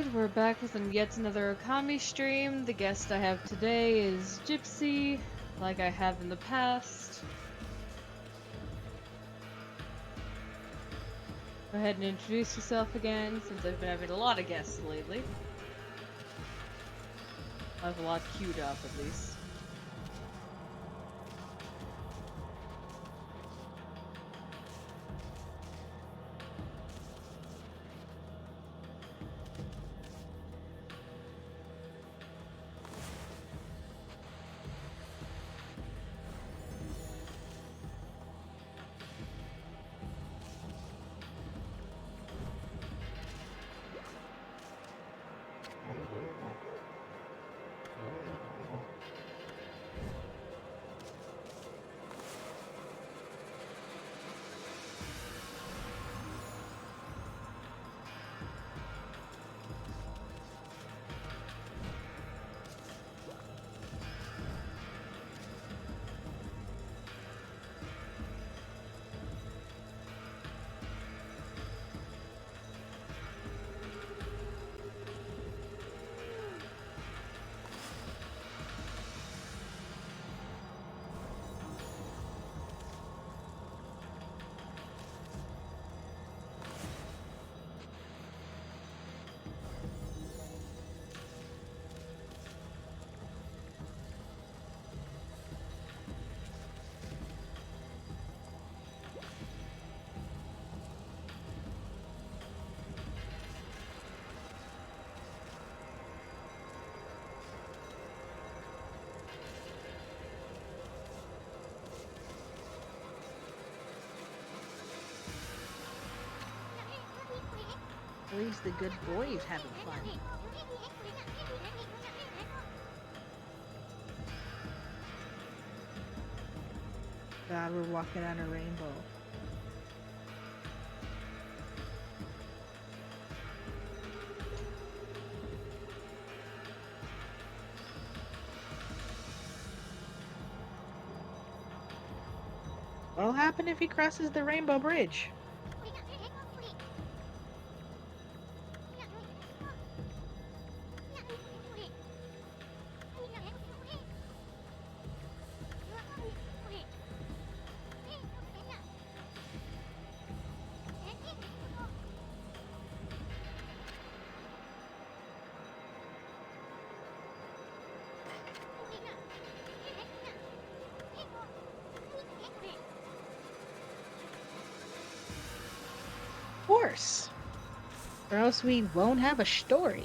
Alright, we're back with yet another Okami stream. The guest I have today is Gypsy, like I have in the past. Go ahead and introduce yourself again, since I've been having a lot of guests lately. I have a lot queued up, at least. At least the good boy is having fun. God, we're walking on a rainbow. What'll happen if he crosses the rainbow bridge? Of course. Or else we won't have a story.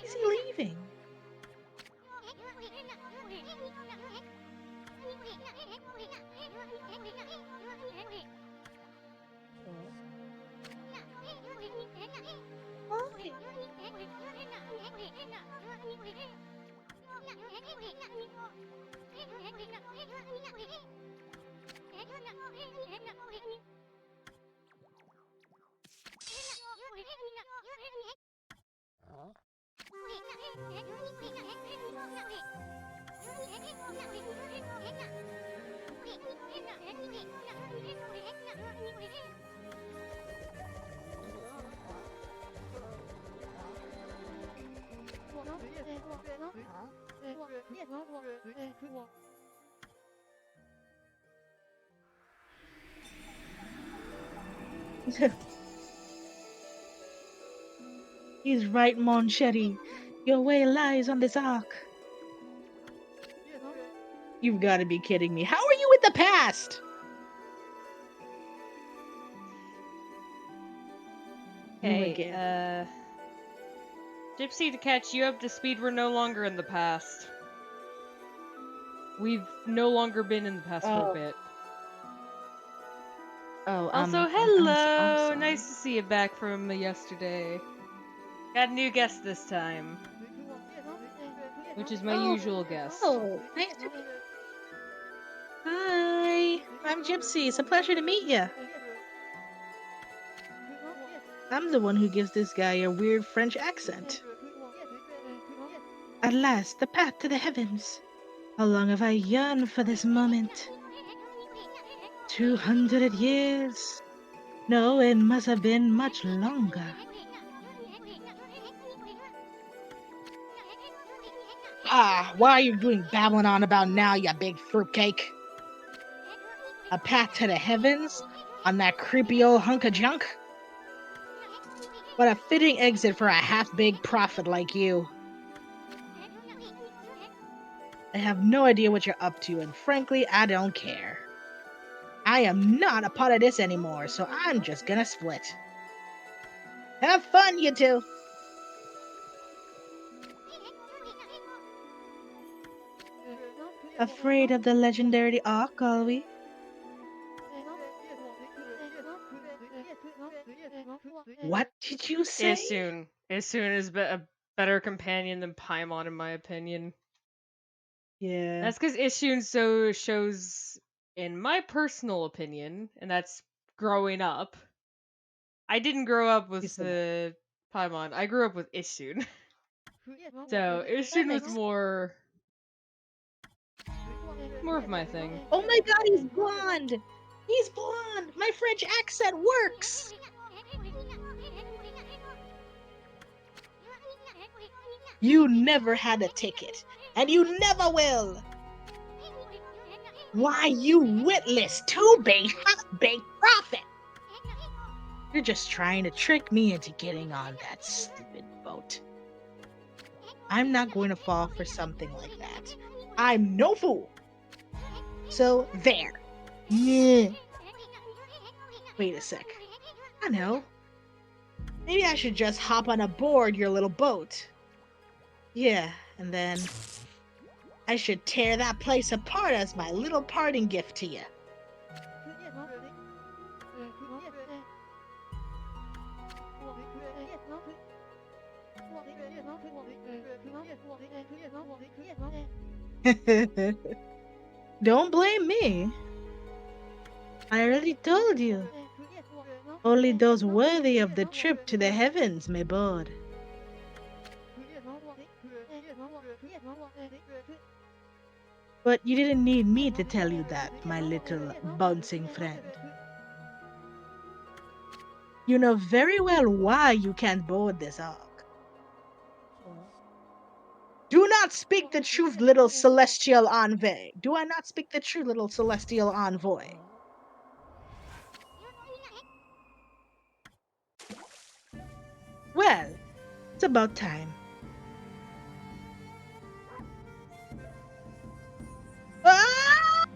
Is he leaving? He's right, Mon Chéri. Your way lies on this ark. You've got to be kidding me. How are you in the past? You again. Hey, Gypsy, to catch you up to speed, we're no longer in the past. We've no longer been in the past for a Oh. bit. Oh, Also, I'm hello! sorry. Nice to see you back from yesterday. Got a new guest this time. Which is my usual guest. Oh, nice to meet. Hi, I'm Gypsy. It's a pleasure to meet you. I'm the one who gives this guy a weird French accent. At last, the path to the heavens. How long have I yearned for this moment? 200 years? No, it must have been much longer. Ah, what are you doing babbling on about now, you big fruitcake? A path to the heavens? On that creepy old hunk of junk? What a fitting exit for a half-baked prophet like you. I have no idea what you're up to, and frankly, I don't care. I am not a part of this anymore, so I'm just gonna split. Have fun, you two! Afraid of the legendary Ark, are we? What did you say? Issun. Issun is a better companion than Paimon, in my opinion. Yeah. That's because Issun shows, in my personal opinion, and that's growing up. I didn't grow up with the Paimon. I grew up with Issun. So That Issun was makes more of my thing. Oh my god, he's blonde! He's blonde! My French accent works! You never had a ticket, and you never will! Why, you witless, two-baked, half-baked prophet! You're just trying to trick me into getting on that stupid boat. I'm not going to fall for something like that. I'm no fool! So, there. Yeah. Wait a sec. I know. Maybe I should just hop on aboard your little boat. Yeah, and then I should tear that place apart as my little parting gift to you. Don't blame me. I already told you. Only those worthy of the trip to the heavens may board. But you didn't need me to tell you that, my little bouncing friend. You know very well why you can't board this ark. Do not speak the truth, little celestial envoy. Do I not speak the truth, little celestial envoy? Well, it's about time. Ah!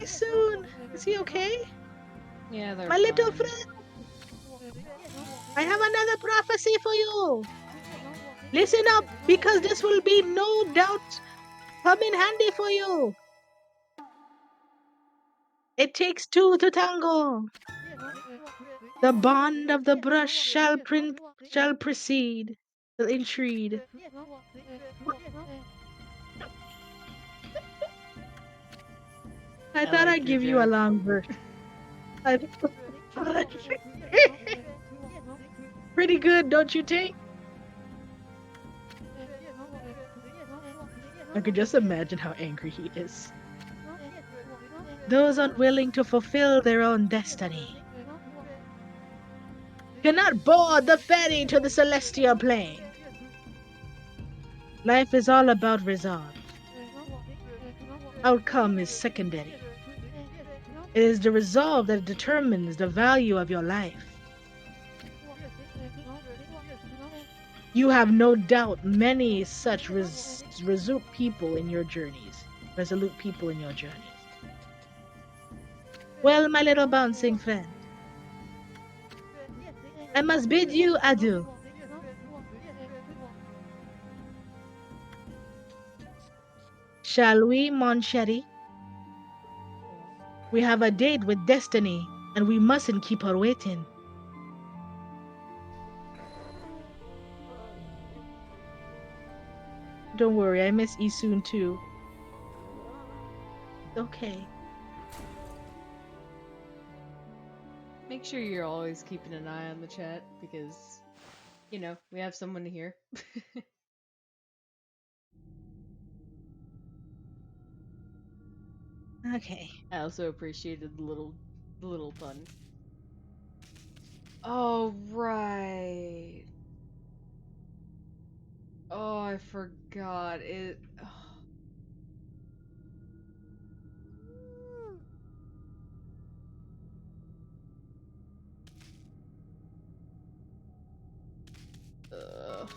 Soon. Is he okay? Yeah, they're My little fine. friend. I have another prophecy for you. Listen up, because this will be no doubt come in handy for you. It takes two to tango. The bond of the brush shall proceed, shall intreat. I I thought like I'd your give you a joke. long version. I- Pretty good, don't you think? I could just imagine how angry he is. Those unwilling to fulfill their own destiny cannot board the ferry to the celestial plane. Life is all about resolve. Outcome is secondary. It is the resolve that determines the value of your life. You have no doubt many such resolute people in your journeys. Resolute people in your journeys. Well, my little bouncing friend, I must bid you adieu. Shall we, mon chéri? We have a date with destiny, and we mustn't keep her waiting. Don't worry, I miss Isoon too. Okay. Make sure you're always keeping an eye on the chat because, we have someone to hear. Okay. I also appreciated the little pun. Oh, right. Oh, I forgot it. Ugh.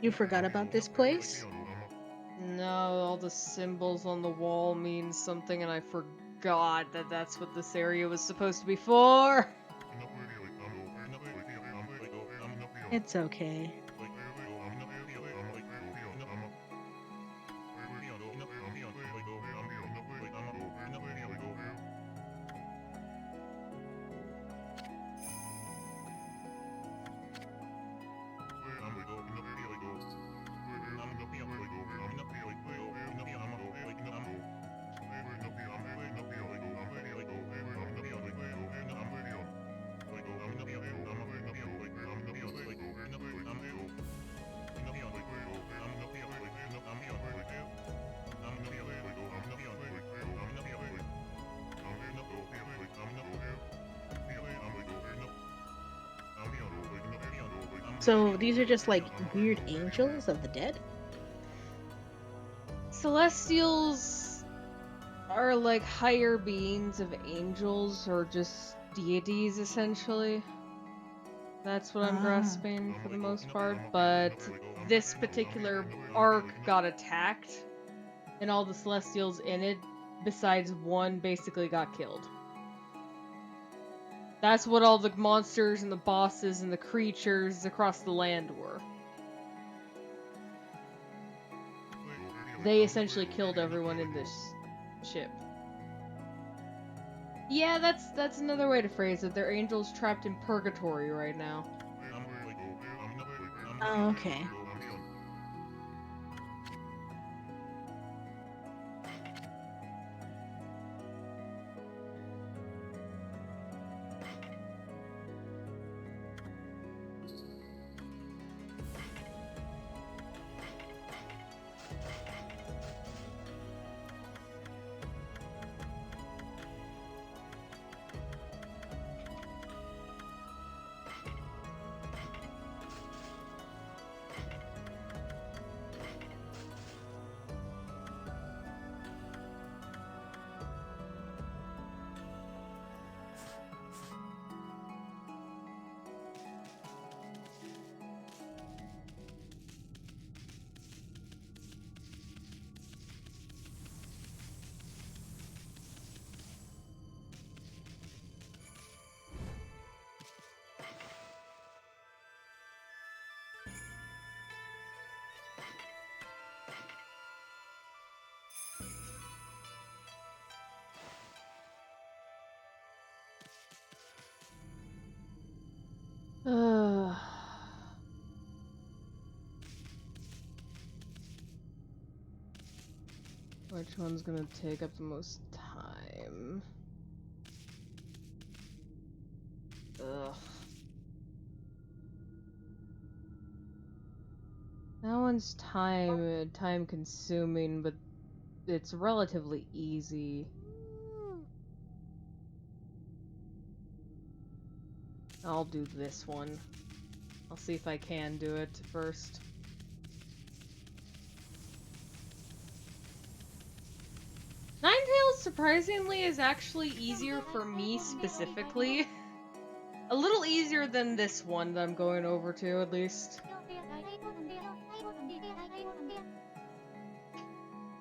You forgot about this place? No, all the symbols on the wall mean something, and I forgot that that's what this area was supposed to be for. It's okay. So these are just like weird angels of the dead? Celestials are like higher beings of angels or just deities, essentially. That's what I'm Ah. grasping for the most part. But this particular arc got attacked, and all the Celestials in it, besides one, basically got killed. That's what all the monsters and the bosses and the creatures across the land were. They essentially killed everyone in this ship. Yeah, that's another way to phrase it. They're angels trapped in purgatory right now. Oh, okay. Which one's gonna take up the most time? Ugh. That one's time consuming, but it's relatively easy. I'll do this one. I'll see if I can do it first. Ninetales, surprisingly, is actually easier for me specifically. A little easier than this one that I'm going over to, at least.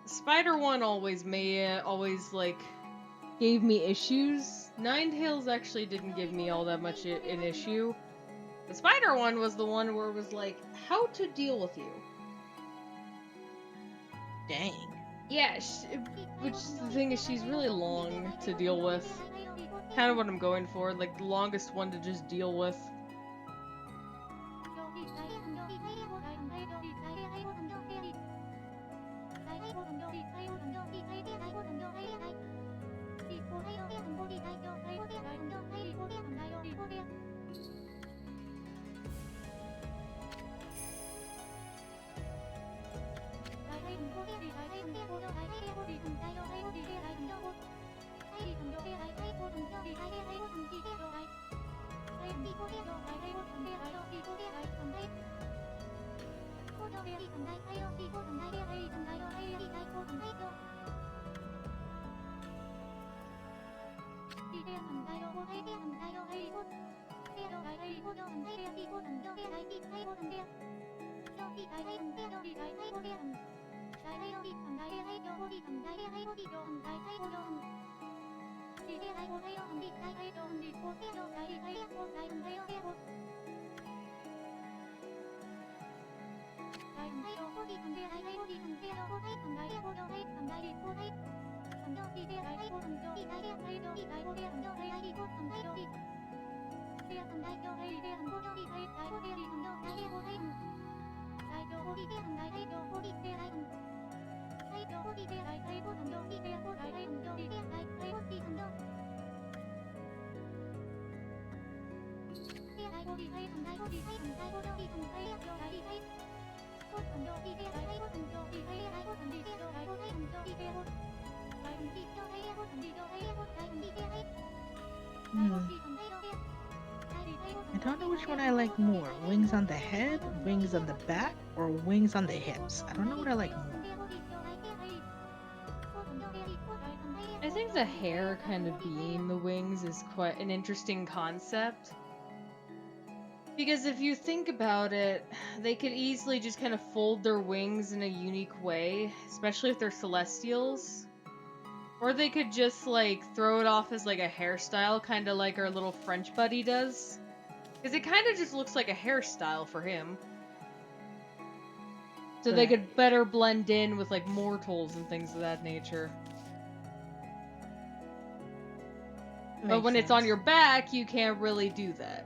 The spider one always like, gave me issues. Ninetales actually didn't give me all that much an issue. The spider one was the one where it was like, how to deal with you. Dang. Yeah, which the thing is, she's really long to deal with. Kind of what I'm going for, like the longest one to just deal with. I don't know which one I like more. Wings on the head, wings on the back, or wings on the hips. I don't know what I like more. I think the hair kind of being the wings is quite an interesting concept. Because if you think about it, they could easily just kind of fold their wings in a unique way, especially if they're celestials. Or they could just, like, throw it off as, like, a hairstyle, kind of like our little French buddy does. Because it kind of just looks like a hairstyle for him. So they could better blend in with, like, mortals and things of that nature. But when it's on your back, you can't really do that.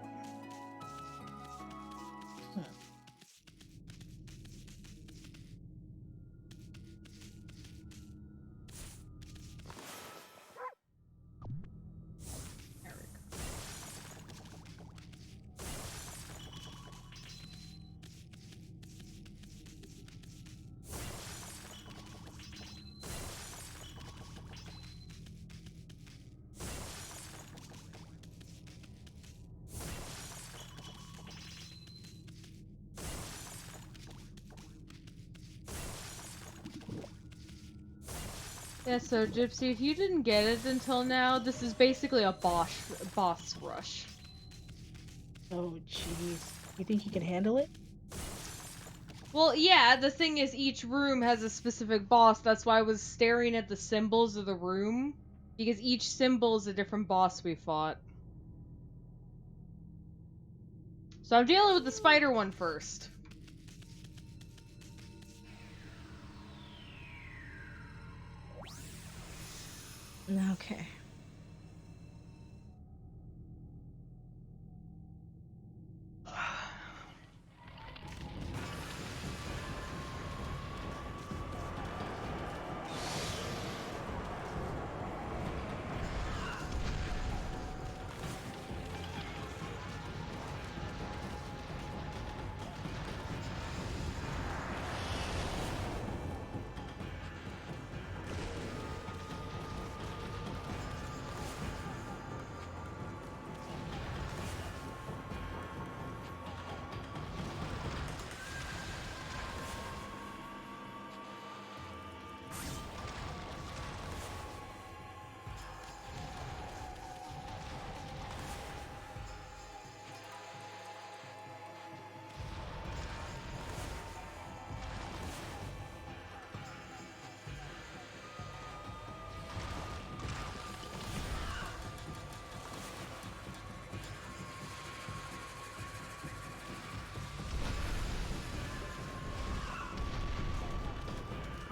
Yeah, so Gypsy, if you didn't get it until now, this is basically a boss rush. Oh, jeez. You think you can handle it? Well, yeah, the thing is each room has a specific boss. That's why I was staring at the symbols of the room. Because each symbol is a different boss we fought. So I'm dealing with the spider one first. Okay.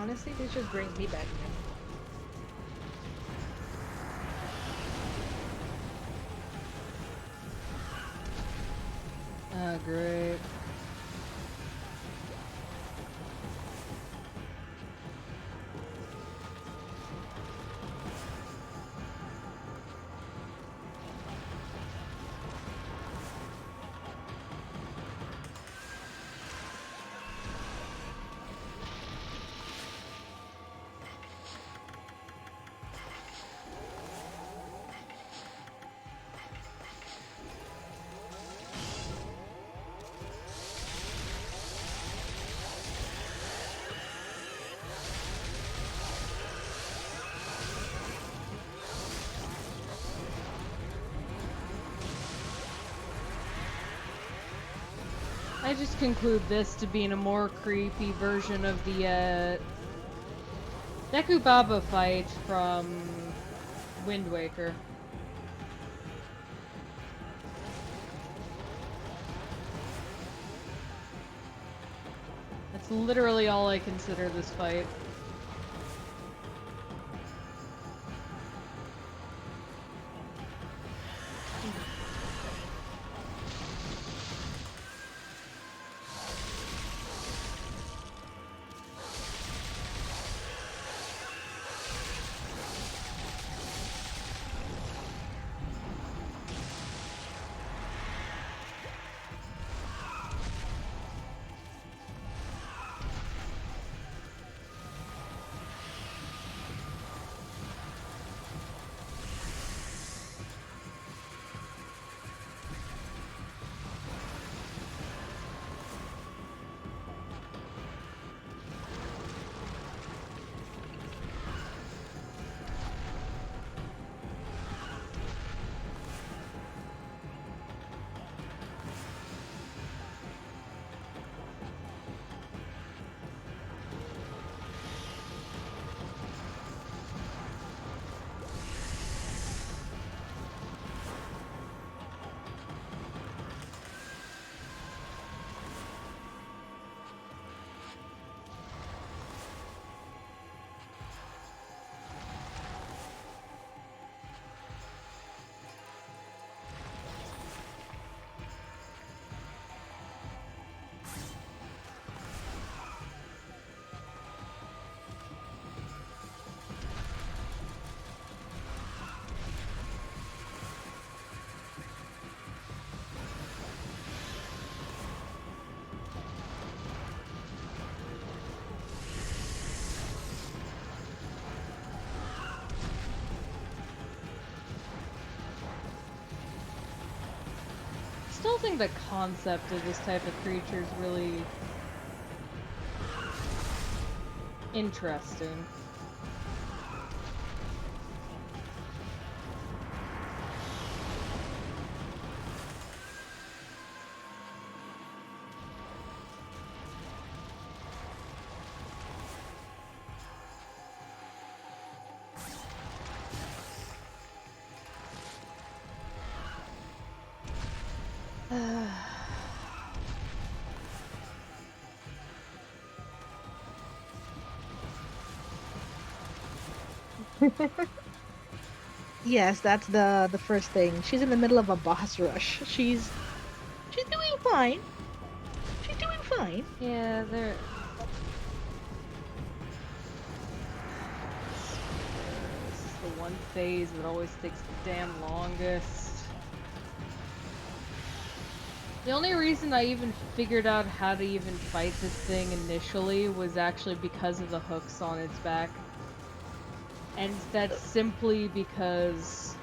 Honestly, this just brings me back again. Ah, great. I just conclude this to being a more creepy version of the Deku Baba fight from Wind Waker. That's literally all I consider this fight. Still think the concept of this type of creature is really interesting. Yes, that's the first thing. She's in the middle of a boss rush. She's doing fine. She's doing fine. Yeah, there. This is the one phase that always takes the damn longest. The only reason I even figured out how to even fight this thing initially was actually because of the hooks on its back. And that's simply because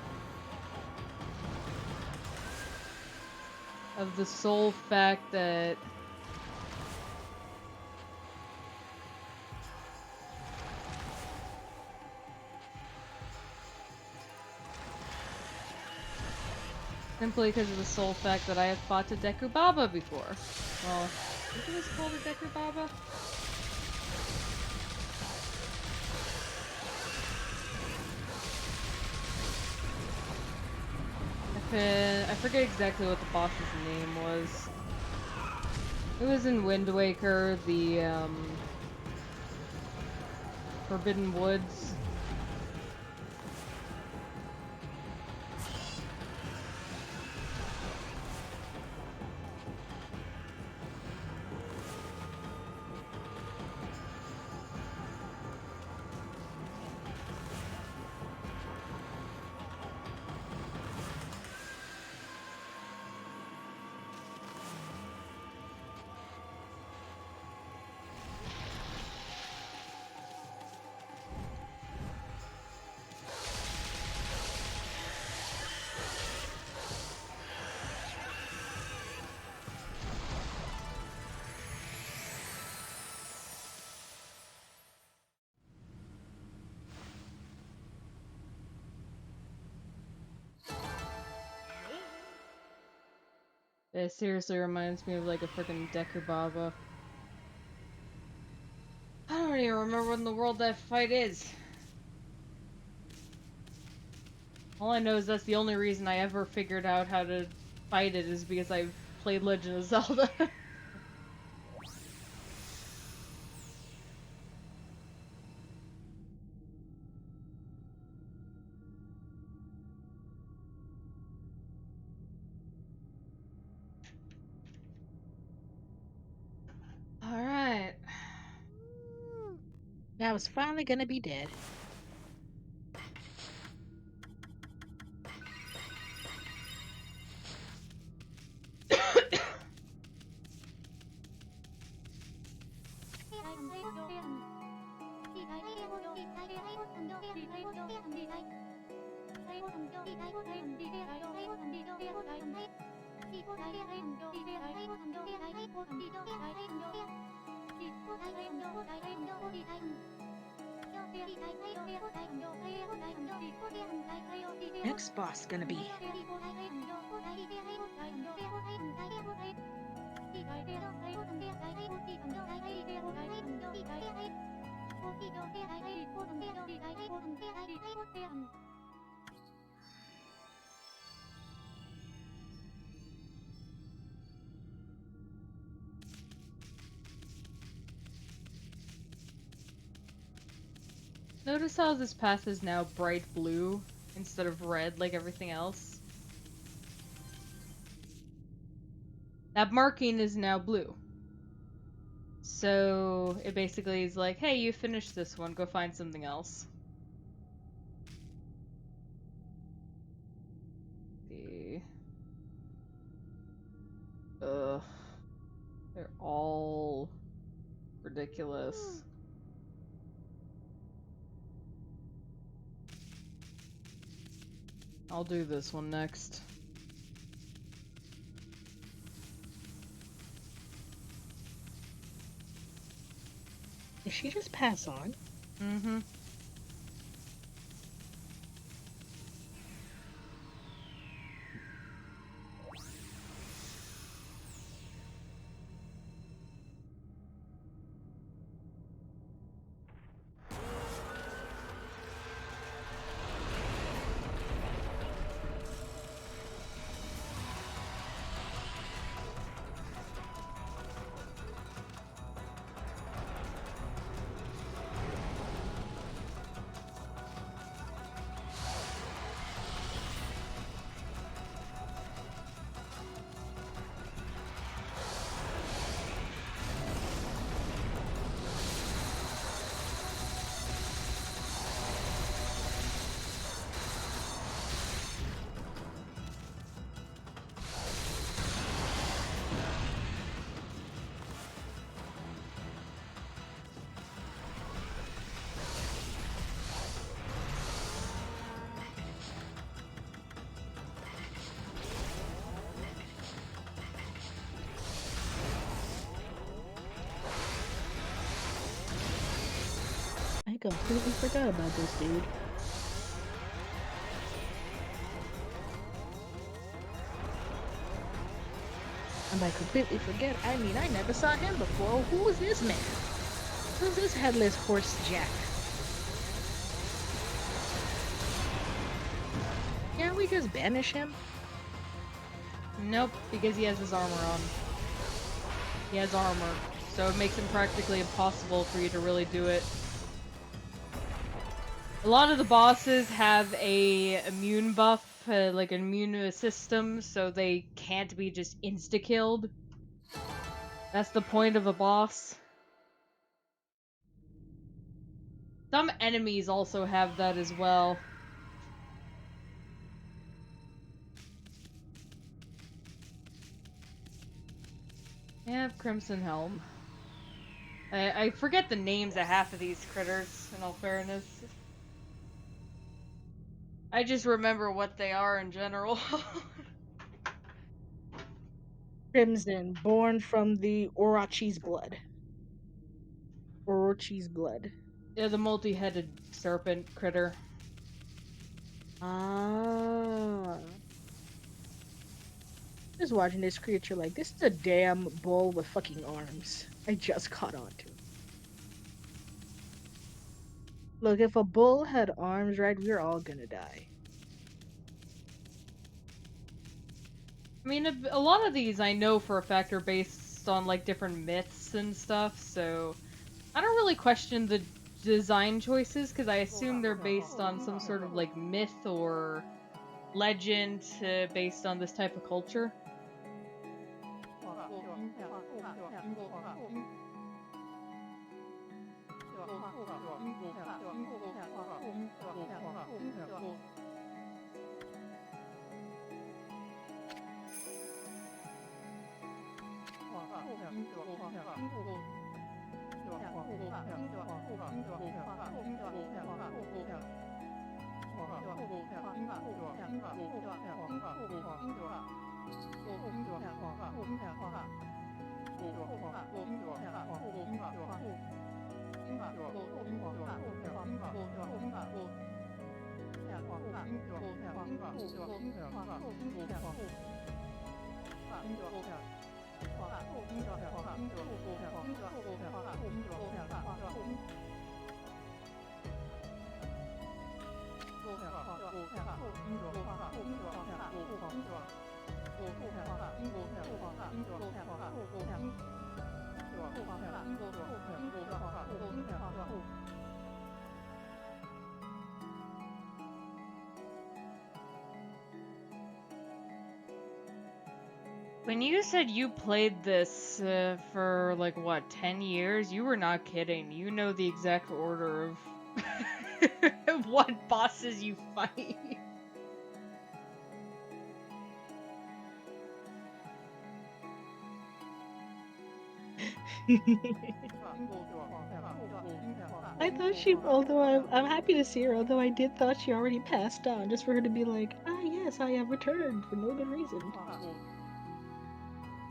of the sole fact that I have fought a Deku Baba before. Well, I think it was called a Deku Baba. I forget exactly what the boss's name was. It was in Wind Waker, Forbidden Woods. It seriously reminds me of like a freaking Deku Baba. I don't even remember what in the world that fight is. All I know is that's the only reason I ever figured out how to fight it is because I played Legend of Zelda. Alright. I was finally gonna be dead. Next boss gonna be. Notice how this path is now bright blue instead of red like everything else? That marking is now blue. So it basically is like, hey, you finished this one, go find something else. Ugh. They're all ridiculous. I'll do this one next. Did she just pass on? Mm-hmm. I completely forgot about this dude. And by completely forget, I mean I never saw him before. Who is this man? Who's this headless horse jack? Can't we just banish him? Nope, because he has his armor on. He has armor, so it makes it practically impossible for you to really do it. A lot of the bosses have a immune buff, like an immune system, so they can't be just insta-killed. That's the point of a boss. Some enemies also have that as well. I have Crimson Helm. I forget the names of half of these critters, in all fairness. I just remember what they are in general. Crimson, born from the Orochi's blood. Orochi's blood. Yeah, the multi-headed serpent critter. Ah. Just watching this creature like, this is a damn bull with fucking arms. I just caught on to it. Look, if a bull had arms, right, we're all gonna die. I mean, a lot of these I know for a fact are based on like different myths and stuff, so I don't really question the design choices because I assume they're based on some sort of like myth or legend based on this type of culture. When you said you played this for like what, 10 years, you were not kidding. You know the exact order of what bosses you fight. I thought she, although I'm happy to see her, although I did thought she already passed on, just for her to be like, ah, yes, I have returned for no good reason.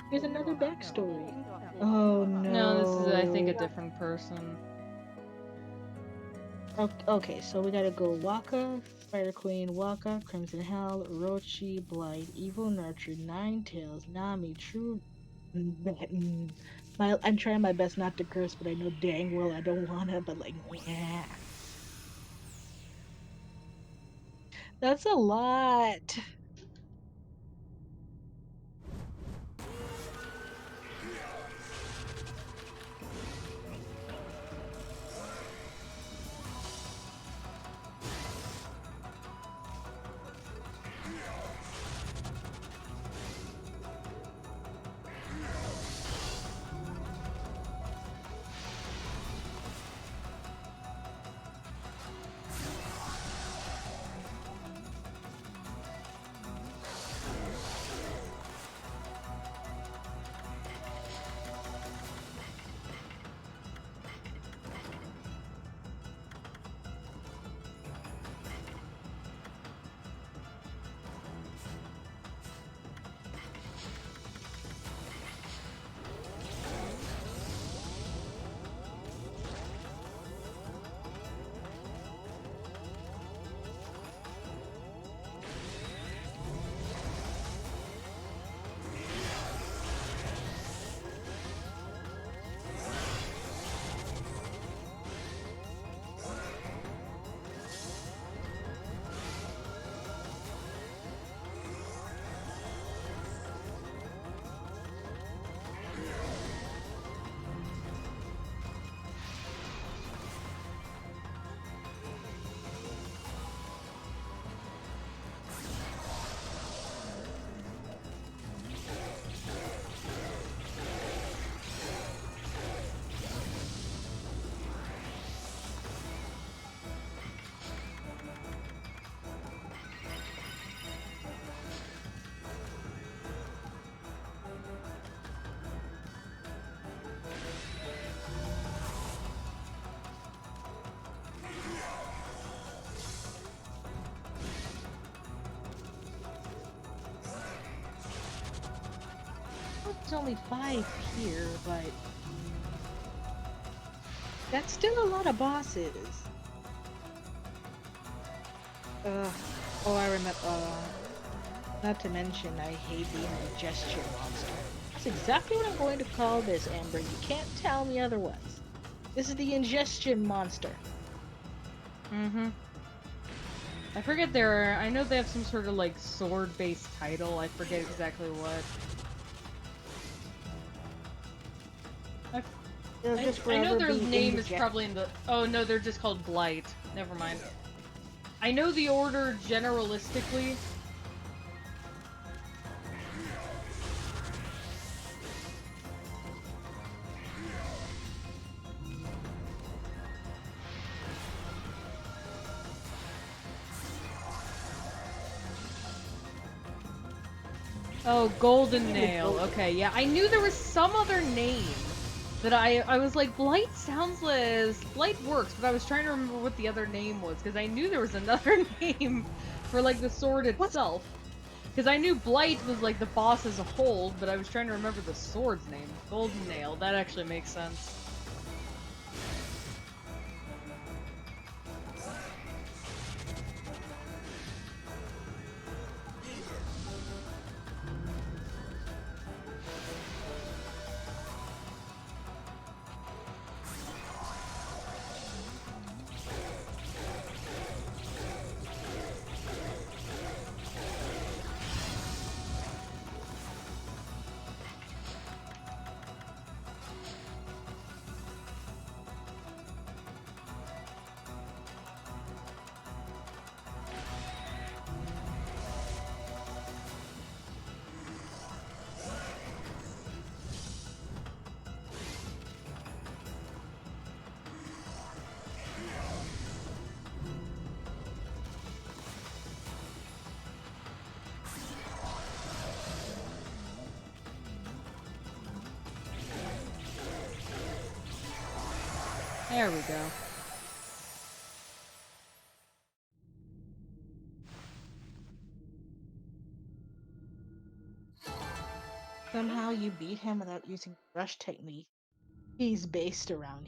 Here's another backstory. Oh No, this is I think a no. different person. Okay, so we gotta go Waka, Spider Queen, Waka, Crimson Hell, Orochi, Blight, Evil Nurture, Nine Tails, Nami, True. I'm trying my best not to curse, but I know dang well I don't wanna, but like, yeah. That's a lot. There's only 5 here, but that's still a lot of bosses. Uh, oh, I remember. Not to mention, I hate the indigestion monster. That's exactly what I'm going to call this, Amber. You can't tell me otherwise. This is the ingestion monster. Mm-hmm. I forget I know they have some sort of like sword-based title. I forget exactly what. They'll just I know forever their be name is indigestion. probably in the. Oh no, they're just called Blight. Never mind. I know the order generalistically. Oh, Golden Nail. Okay, yeah, I knew there was some other name that I was like, Blight sounds less. Blight works, but I was trying to remember what the other name was because I knew there was another name for like the sword What's itself. Because I knew Blight was like the boss as a whole, but I was trying to remember the sword's name. Golden Nail. That actually makes sense. There we go. somehow you beat him without using brush technique? He's based around.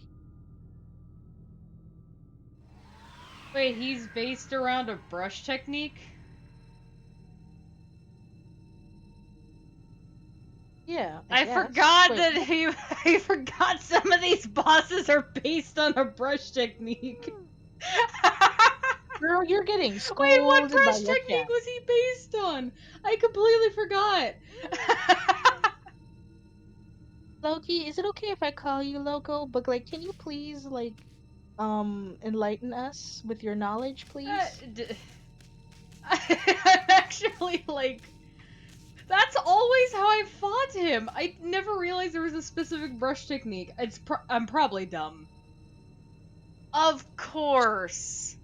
Wait, he's based around a brush technique? Yeah, I I guess. forgot Wait, that he. I forgot some of these bosses are based on a brush technique. girl, you're getting Wait, what scolded by brush your technique chat. was he based on? I completely forgot. Loki, is it okay if I call you Loco? But like, can you please enlighten us with your knowledge, please? I'm actually like. That's always how I fought him. I never realized there was a specific brush technique. I'm probably dumb. Of course.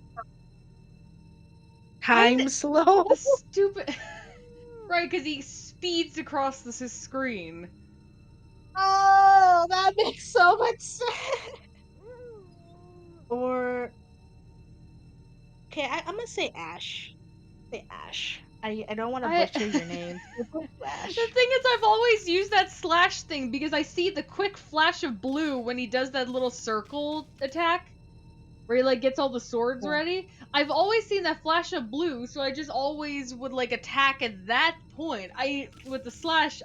Time slow. The stupid. Right, because he speeds across his screen. Oh, that makes so much sense. Or okay, I'm gonna say Ash. Say Ash. I don't want to I. butcher your name. So go to The Ash. thing is, I've always used that slash thing because I see the quick flash of blue when he does that little circle attack where he like gets all the swords Yeah. ready. I've always seen that flash of blue, so I just always would like attack at that point. I with the slash,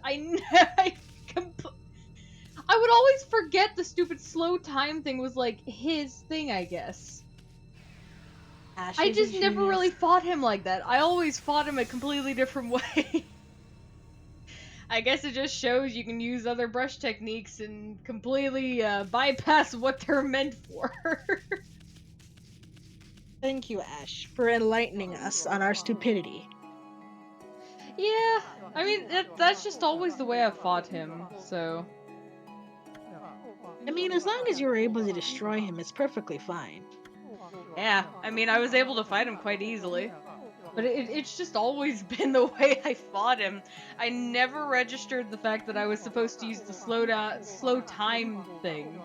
I would always forget the stupid slow time thing was like his thing, I guess. Ash I is a just never really genius. fought him like that. I always fought him a completely different way. I guess it just shows you can use other brush techniques and completely bypass what they're meant for. Thank you, Ash, for enlightening us on our stupidity. Yeah, I mean, that's just always the way I've fought him, so. I mean, as long as you're able to destroy him, it's perfectly fine. Yeah, I mean, I was able to fight him quite easily. But it's just always been the way I fought him. I never registered the fact that I was supposed to use the slow time thing.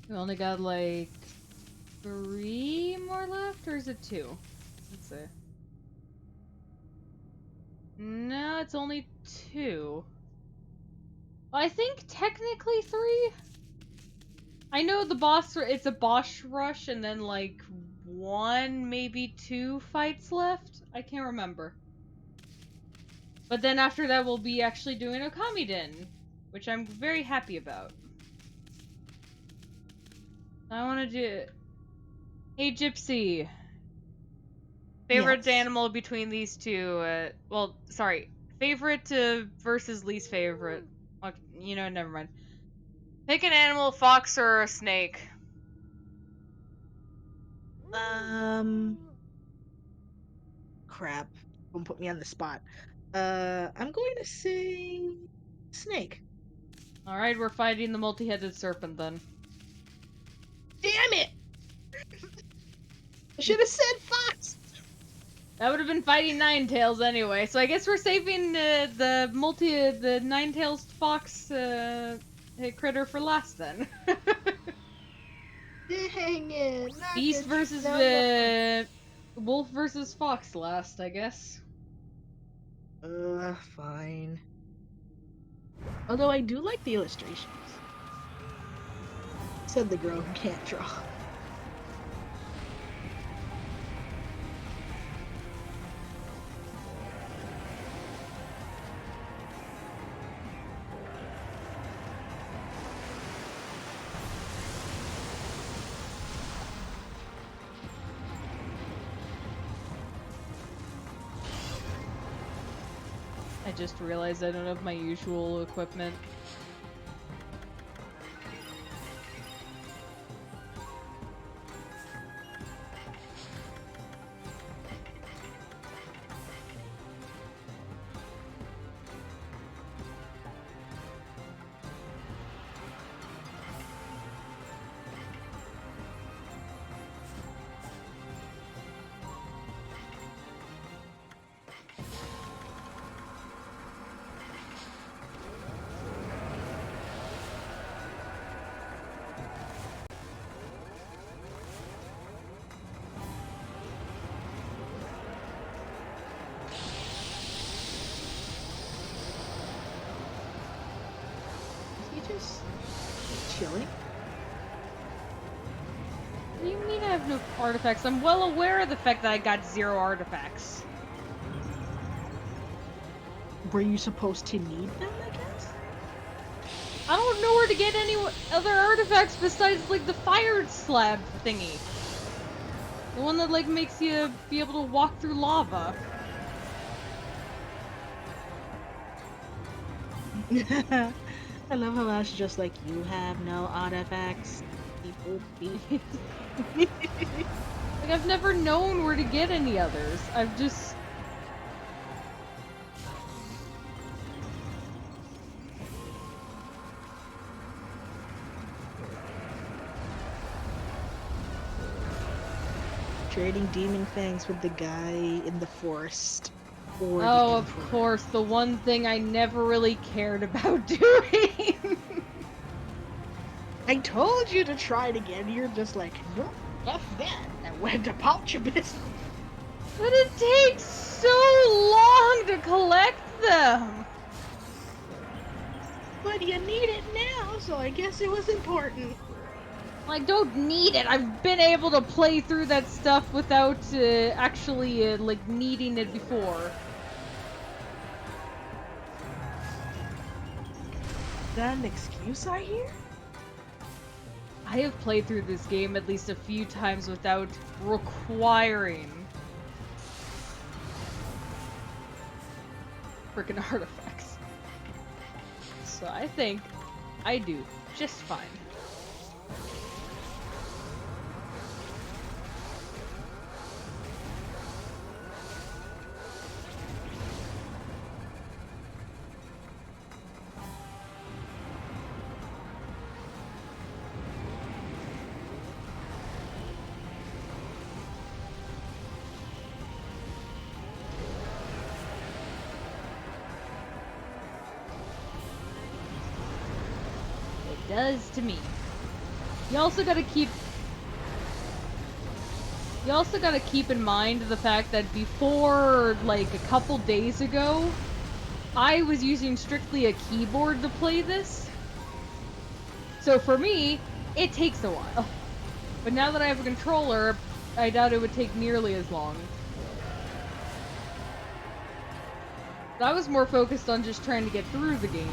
We only got like 3 more left, or is it 2? Let's see. No, it's only 2. Well, I think technically 3. I know the boss, it's a boss rush, and then like 1, maybe 2 fights left. I can't remember. But then after that, we'll be actually doing Okami Den, which I'm very happy about. I want to do. Hey, Gypsy. Favorite Yes. animal between these two? Well, sorry. Favorite versus least favorite. Okay, never mind. Pick an animal, fox or a snake. Um, Crap. Don't put me on the spot. I'm going to say snake. Alright, we're fighting the multi-headed serpent then. Damn it! I should have said fox. That would have been fighting Ninetales anyway, so I guess we're saving the Ninetales fox critter for last then. Dang it! Not Beast good. versus No. wolf versus fox last, I guess. Fine. Although I do like the illustrations. Said the girl who can't draw. I just realized I don't have my usual equipment. Is he just chilling? What do you mean I have no artifacts? I'm well aware of the fact that I got 0 artifacts. Were you supposed to need them, I guess? I don't know where to get any other artifacts besides, like, the fire slab thingy. The one that, like, makes you be able to walk through lava. I love how Ash is just like, you have no artifacts. Beep, boop, beep. Like, I've never known where to get any others. I've just... Trading demon fangs with the guy in the forest. Or the Oh, of emperor. course, the one thing I never really cared about doing. I told you to try it again. You're just like, no, F that. And went about your business. But it takes so long to collect them. But you need it now, so I guess it was important. I don't need it. I've been able to play through that stuff without actually like needing it before. Is that an excuse I hear? I have played through this game at least a few times without requiring freaking artifacts. So I think I do just fine. does to me. You also gotta keep You also gotta keep in mind the fact that before, like, a couple days ago, I was using strictly a keyboard to play this. So for me, it takes a while. But now that I have a controller, I doubt it would take nearly as long. I was more focused on just trying to get through the game.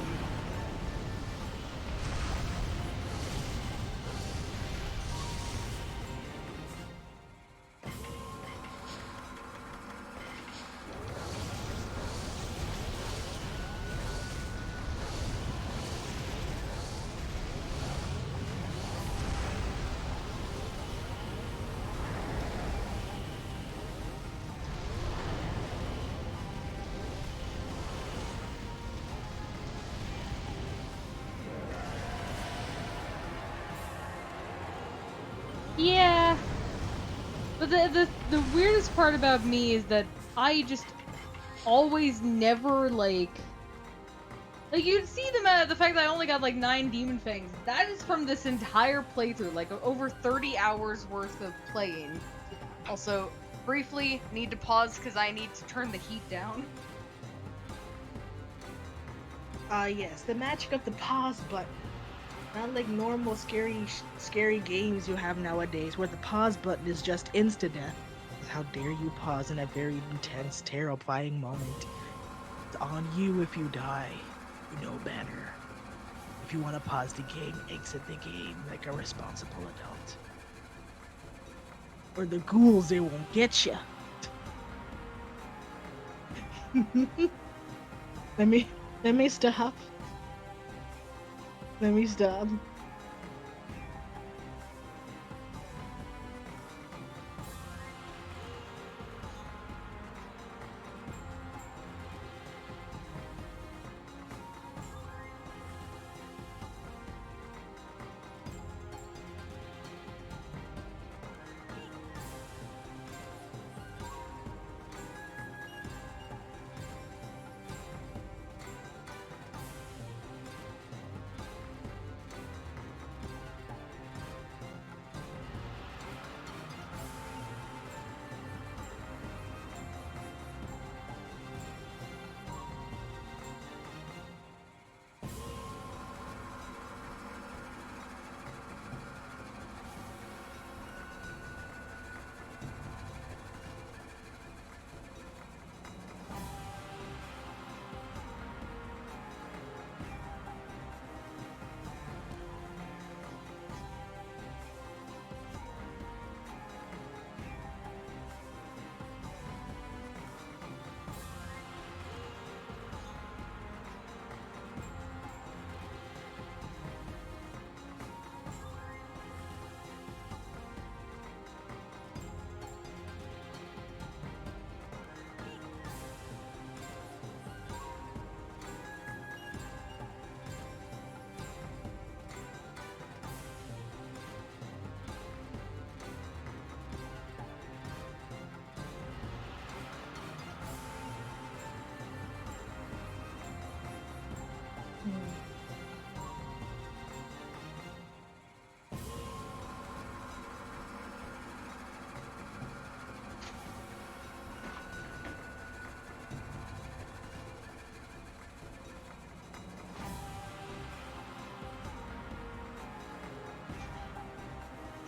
Yeah, but the weirdest part about me is that I just always never like you'd see the fact that I only got like 9 demon fangs. That is from this entire playthrough, like over 30 hours worth of playing. Also, briefly need to pause because I need to turn the heat down. Yes, the magic of the pause button. Not like normal scary games you have nowadays where the pause button is just insta-death. How dare you pause in a very intense, terrifying moment. It's on you if you die. You know better. If you want to pause the game, exit the game like a responsible adult. Or the ghouls, they won't get you. let me let me stop. Let me stop.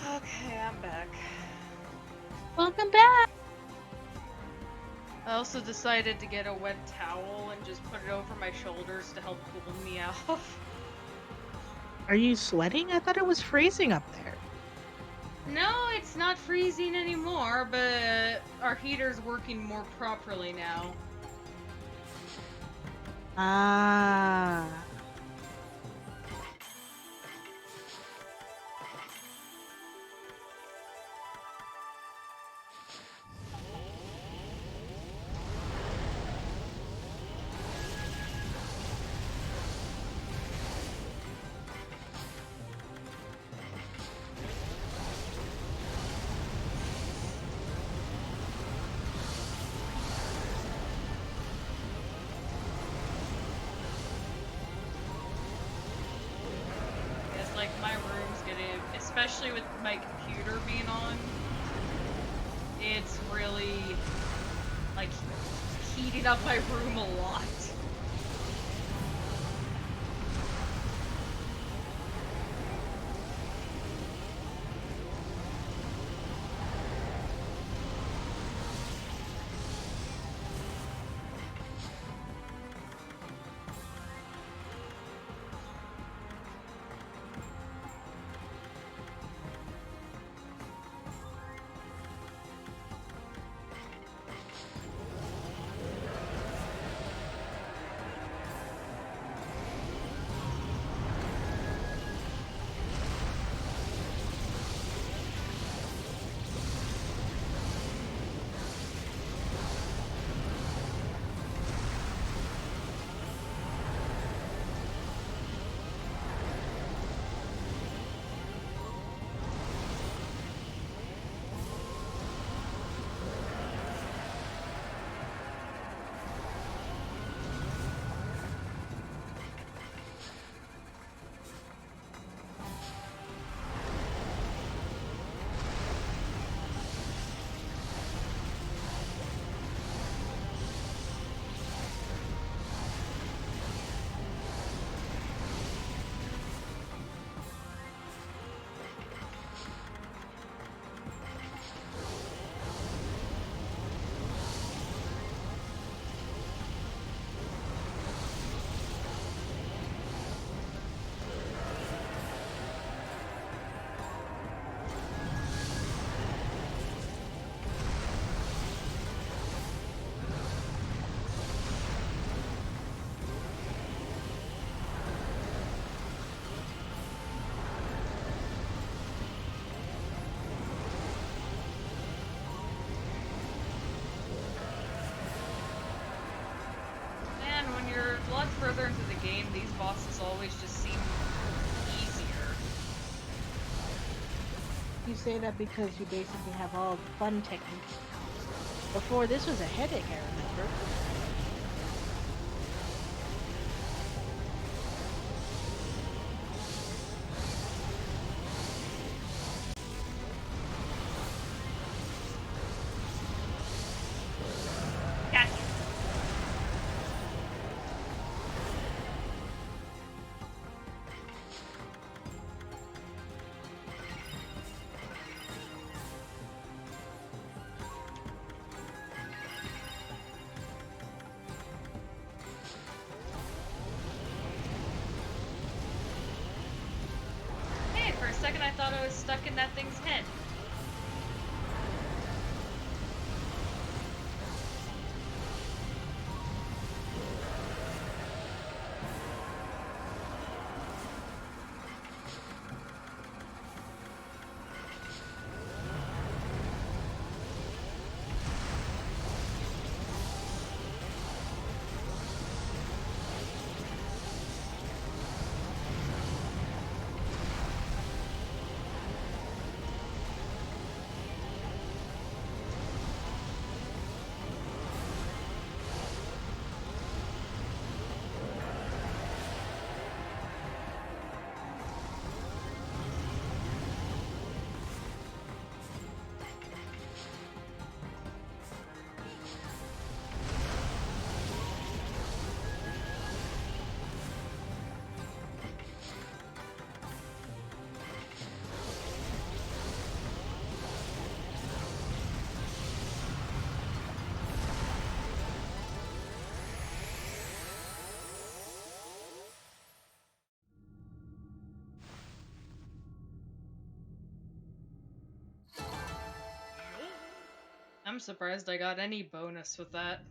Okay, I'm back. Welcome back. I also decided to get a wet towel and just put it over my shoulders to help cool me off. Are you sweating? I thought it was freezing up there. No, it's not freezing anymore, but our heater's working more properly now. Ah. especially with my computer being on, it's really, like, heating up my room a lot. Man, when you're a lot further into the game, these bosses always just seem easier. You say that because you basically have all the fun techniques. Before, this was a headache, I remember. Gotcha. Hey, for a second I thought I was stuck in that thing's head. I'm surprised I got any bonus with that.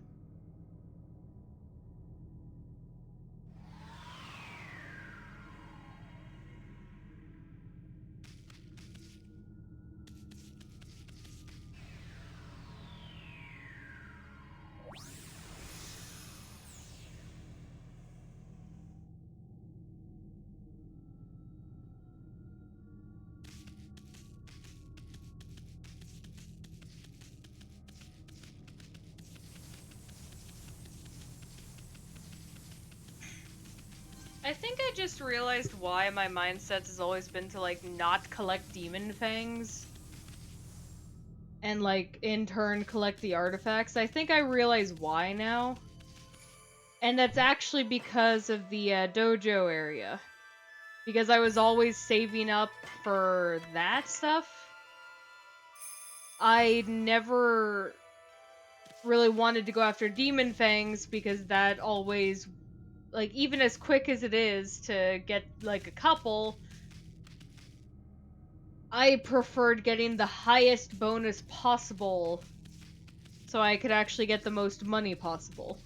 I think I just realized why my mindset has always been to, like, not collect demon fangs. And, like, in turn collect the artifacts. I think I realize why now. And that's actually because of the dojo area. Because I was always saving up for that stuff. I never really wanted to go after demon fangs because that always, like, even as quick as it is to get, like, a couple, I preferred getting the highest bonus possible so I could actually get the most money possible.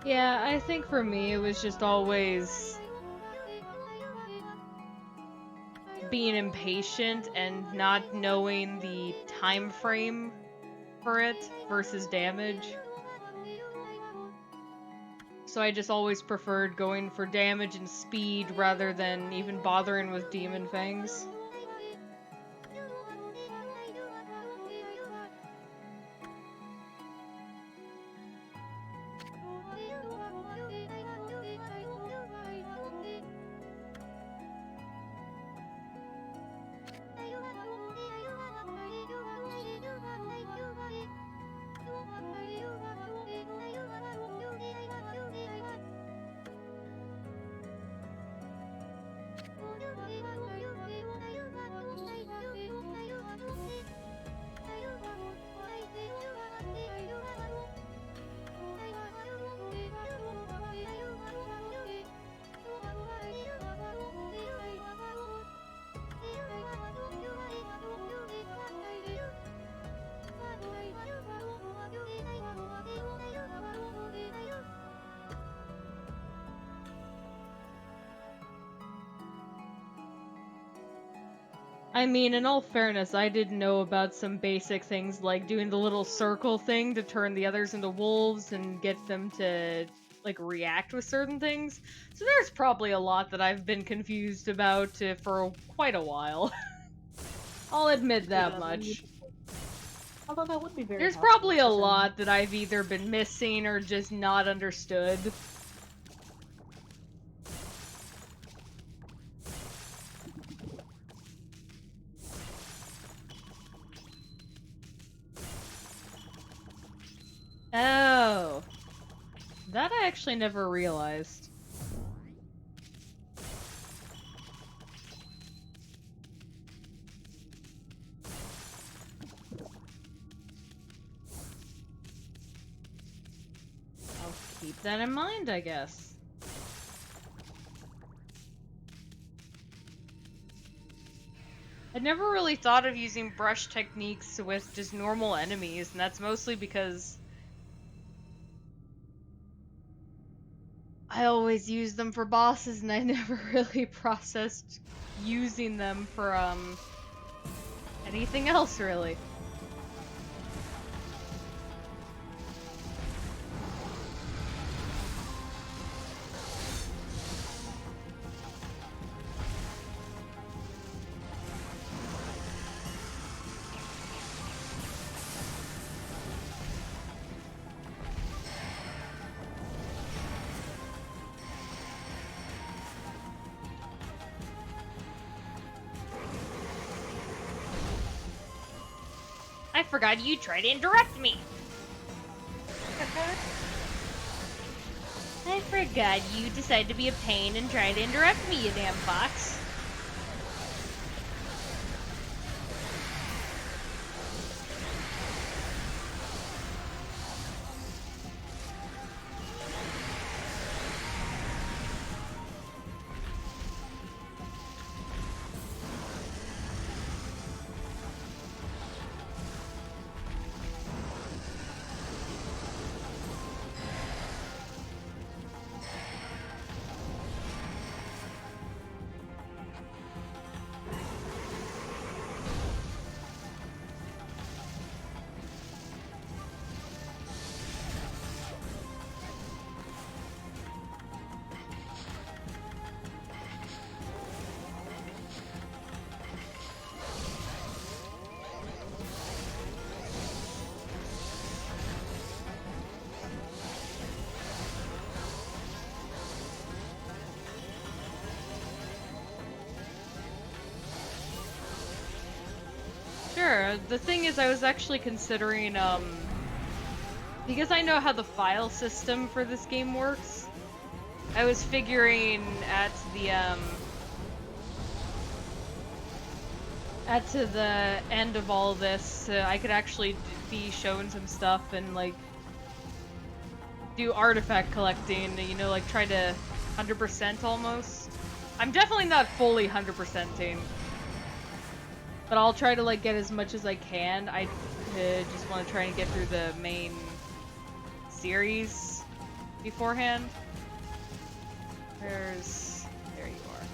Yeah, I think for me it was just always being impatient and not knowing the time frame for it versus damage. So I just always preferred going for damage and speed rather than even bothering with demon fangs. I mean, in all fairness, I did know about some basic things like doing the little circle thing to turn the others into wolves and get them to, like, react with certain things. So there's probably a lot that I've been confused about for quite a while. I'll admit that Yeah, that much. although that would be very There's helpful probably a for some. lot that I've either been missing or just not understood. Oh. That I actually never realized. I'll keep that in mind, I guess. I'd never really thought of using brush techniques with just normal enemies, and that's mostly because I always use them for bosses and I never really processed using them for anything else really. I forgot you tried to interrupt me. I forgot you decided to be a pain and try to interrupt me, you damn fox. Sure. The thing is, I was actually considering, because I know how the file system for this game works, I was figuring at to the end of all this, I could actually be shown some stuff and, like, do artifact collecting, you know, like, try to 100% almost. I'm definitely not fully 100%ing. But I'll try to, like, get as much as I can. I just want to try and get through the main series beforehand. There you are.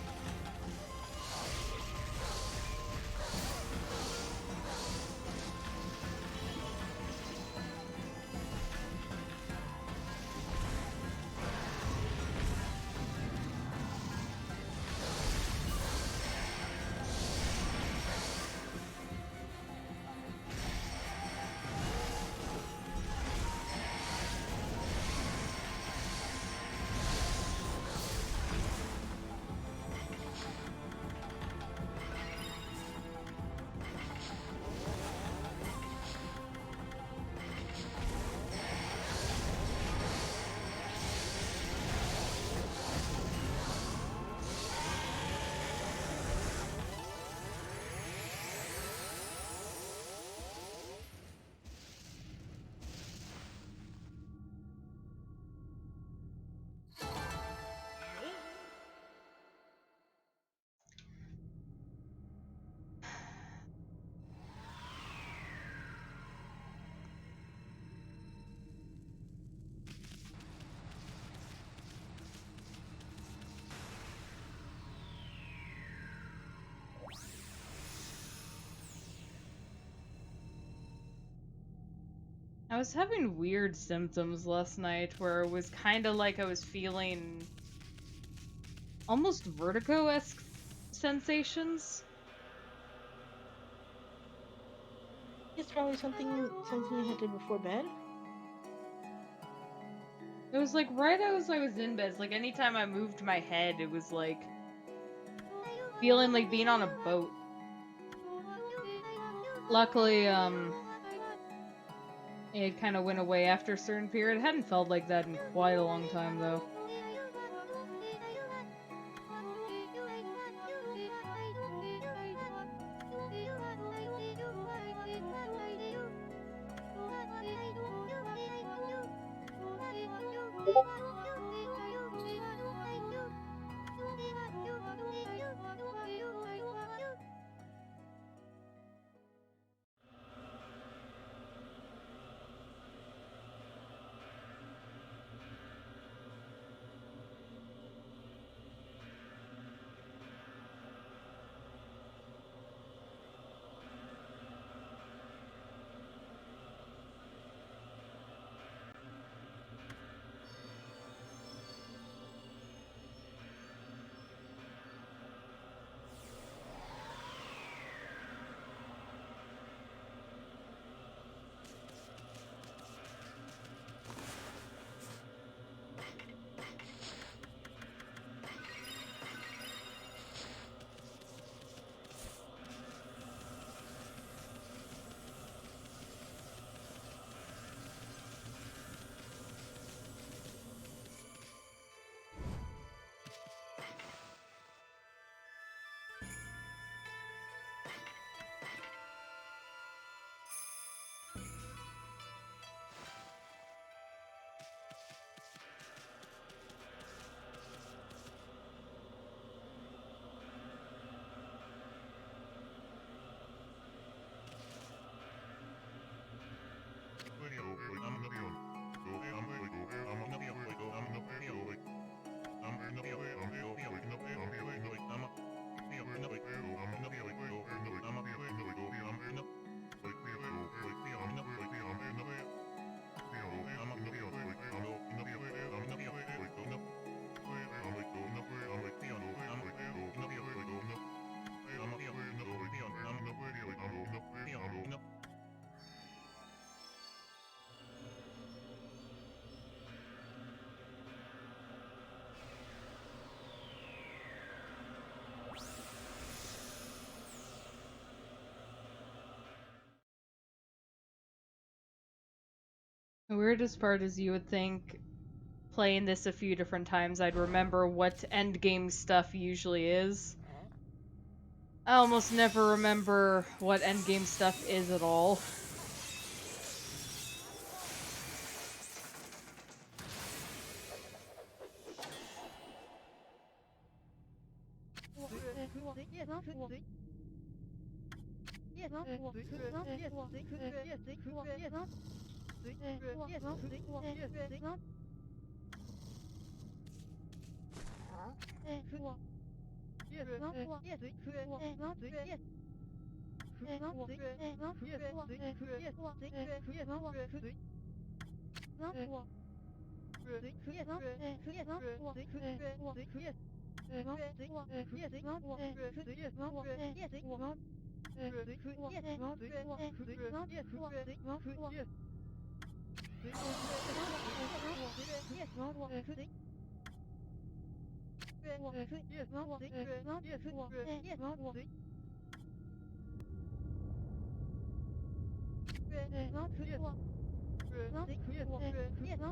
I was having weird symptoms last night where it was kind of like I was feeling almost vertigo-esque sensations. It's probably something you had did before bed. It was like right as I was in bed, like anytime I moved my head, it was like feeling like being on a boat. Luckily, it kind of went away after a certain period. It hadn't felt like that in quite a long time, though. The weirdest part is you would think playing this a few different times I'd remember what endgame stuff usually is. I almost never remember what endgame stuff is at all.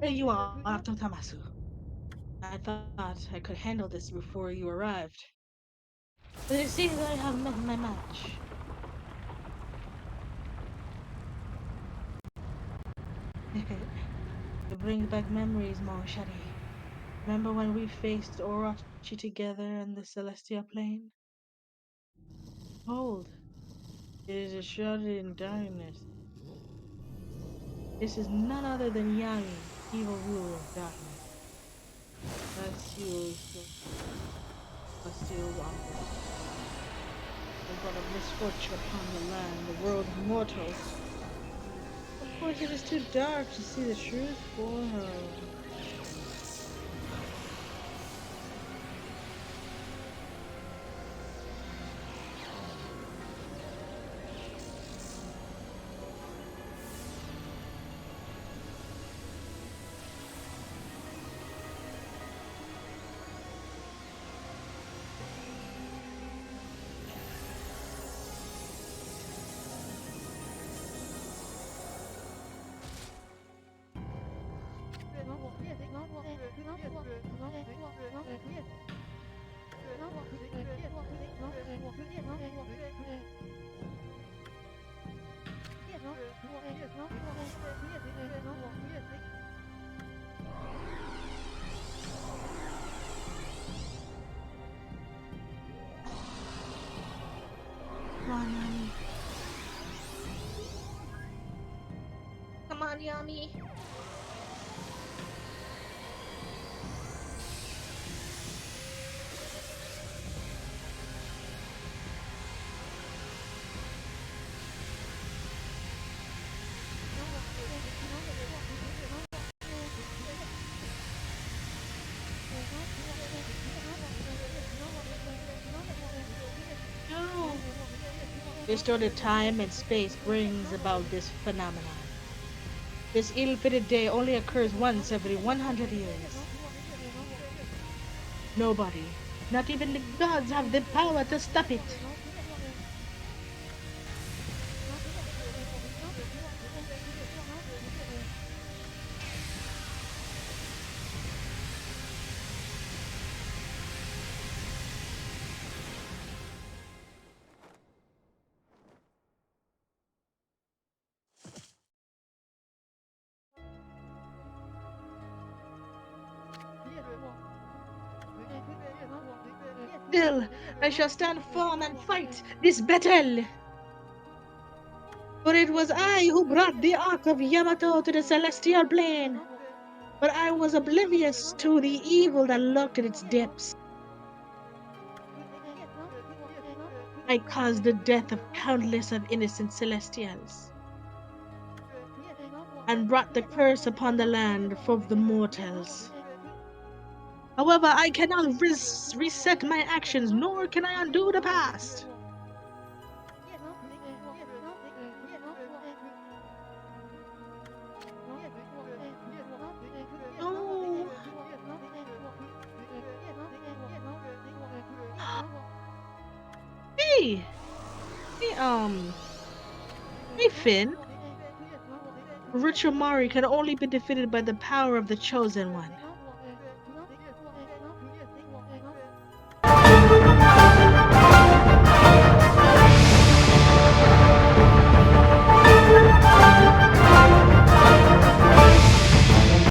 There you are, Dr. Tamasu. I thought I could handle this before you arrived. But it seems I have met my match. It brings back memories, Monshari. Remember when we faced Orochi together in the Celestial Plane? Hold, it is shrouded in darkness. This is none other than Yami, evil ruler of darkness. Celestial wanderer. I brought a misfortune upon the land, the world of mortals. Of course, it is too dark to see the truth for her. Come on, Yami. Come on, Yami. No. Distorted time and space brings about this phenomenon. This ill-fated day only occurs once every 100 years. Nobody, not even the gods, have the power to stop it. Still, I shall stand firm and fight this battle. For it was I who brought the Ark of Yamato to the celestial plane. But I was oblivious to the evil that lurked in its depths. I caused the death of countless of innocent celestials, and brought the curse upon the land of the mortals. However, I cannot reset my actions, nor can I undo the past. No. Hey, hey, hey, Finn. Richamari can only be defeated by the power of the Chosen One.